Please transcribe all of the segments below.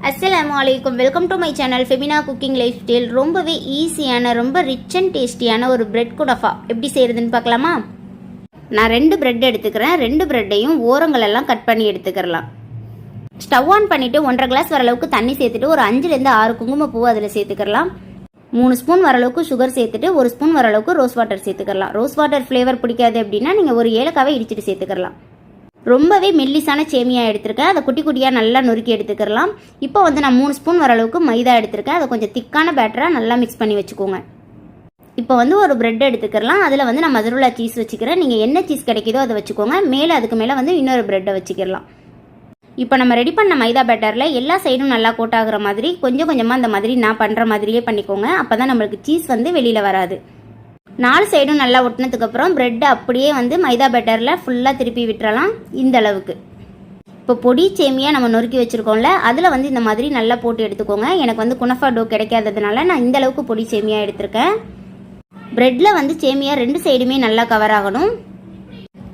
அஸ்ஸலாமு அலைக்கும். Welcome to my channel Femina cooking life style. ரொம்பவே ஈஸியான, ரொம்ப ரிச் அண்ட் டேஸ்டியான ஒரு பிரெட் குனஃபா எப்படி செய்கிறதுன்னு பார்க்கலாமா? நான் 2 பிரெட் எடுத்துக்கிறேன். 2 பிரெட்டையும் ஓரங்களெல்லாம் கட் பண்ணி எடுத்துக்கிறலாம். ஸ்டவ் ஆன் பண்ணிவிட்டு 1.5 கிளாஸ் வரளவுக்கு தண்ணி சேர்த்துட்டு ஒரு 5லேருந்து 6 குங்குமப்பூ அதில் சேர்த்துக்கலாம். 3 ஸ்பூன் வரளவுக்கு சுகர் சேர்த்துட்டு 1 ஸ்பூன் வரளவுக்கு ரோஸ் வாட்டர் சேர்த்துக்கலாம். ரோஸ் வாட்டர் ஃப்ளேவர் பிடிக்காது அப்படின்னா நீங்கள் ஒரு ஏலக்காவை இடிச்சிட்டு சேர்த்துக்கலாம். ரொம்பவே மெல்லிசான சேமியாக எடுத்திருக்கேன். அதை குட்டி குட்டியாக நல்லா நொறுக்கி எடுத்துக்கலாம். இப்போ நான் 3 ஸ்பூன் வரளவுக்கு மைதா எடுத்திருக்கேன். அதை கொஞ்சம் திக்கான பேட்டராக நல்லா மிக்ஸ் பண்ணி வச்சுக்கோங்க. இப்போ ஒரு பிரெட் எடுத்துக்கலாம். அதில் நான் மதுரலா சீஸ் வச்சுக்கிறேன். நீங்கள் என்ன சீஸ் கிடைக்கிதோ அதை வச்சுக்கோங்க. மேலே அதுக்கு மேலே இன்னொரு பிரெட்டை வச்சுக்கலாம். இப்போ நம்ம ரெடி பண்ண மைதா பேட்டரில் எல்லா சைடும் நல்லா கோட் ஆகுற மாதிரி கொஞ்சம் கொஞ்சமாக அந்த மாதிரி நான் பண்ணுற மாதிரியே பண்ணிக்கோங்க. அப்போ தான் நம்மளுக்கு சீஸ் வெளியில் வராது. 4 சைடும் நல்லா ஒட்டினதுக்கப்புறம் பிரெட்டை அப்படியே மைதா பேட்டரில் ஃபுல்லாக திருப்பி விட்டுறலாம். இந்த அளவுக்கு. இப்போ பொடி சேமியாக நம்ம நொறுக்கி வச்சுருக்கோம்ல, அதில் இந்த மாதிரி நல்லா போட்டு எடுத்துக்கோங்க. எனக்கு குனஃபா டோ கிடைக்காததுனால நான் இந்த அளவுக்கு பொடி சேமியாக எடுத்திருக்கேன். பிரெட்டில் சேமியாக 2 சைடுமே நல்லா கவர் ஆகணும்.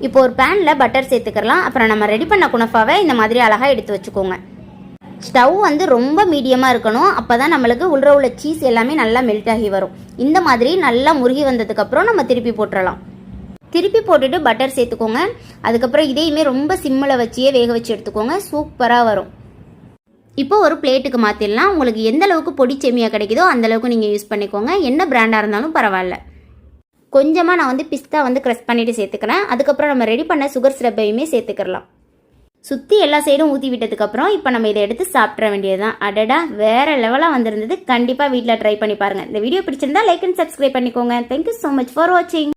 இப்போ ஒரு பேனில் பட்டர் சேர்த்துக்கலாம். அப்புறம் நம்ம ரெடி பண்ண குனஃபாவை இந்த மாதிரி அழகாக எடுத்து வச்சுக்கோங்க. ஸ்டவ் ரொம்ப மீடியமாக இருக்கணும். அப்போ தான் நம்மளுக்கு உள்ள சீஸ் எல்லாமே நல்லா மெல்ட் ஆகி வரும். இந்த மாதிரி நல்லா முருகி வந்ததுக்கப்புறம் நம்ம திருப்பி போட்டுடலாம். திருப்பி போட்டுட்டு பட்டர் சேர்த்துக்கோங்க. அதுக்கப்புறம் இதையுமே ரொம்ப சிம்மில் வச்சியே வேக வச்சு எடுத்துக்கோங்க. சூப்பராக வரும். இப்போ ஒரு பிளேட்டுக்கு மாற்றிடலாம். உங்களுக்கு எந்த அளவுக்கு பொடி சேமியாக கிடைக்குதோ அந்தளவுக்கு நீங்கள் யூஸ் பண்ணிக்கோங்க. என்ன பிராண்டாக இருந்தாலும் பரவாயில்ல. கொஞ்சமாக நான் பிஸ்தா க்ரஷ் பண்ணிவிட்டு சேர்த்துக்கிறேன். அதுக்கப்புறம் நம்ம ரெடி பண்ண சுகர் சிரப்பையுமே சேர்த்துக்கலாம். சுற்றி எல்லா சைடும் ஊற்றி விட்டதுக்கப்புறம் இப்போ நம்ம இதை எடுத்து சாப்பிட்ற வேண்டியதுதான். அடடா, வேறு லெவலாக வந்திருந்தது. கண்டிப்பாக வீட்டில் ட்ரை பண்ணி பாருங்கள். இந்த வீடியோ பிடிச்சிருந்தா லைக் அண்ட் சப்ஸ்கிரைப் பண்ணிக்கோங்க. தேங்க்யூ ஸோ மச் ஃபார் வாட்சிங்.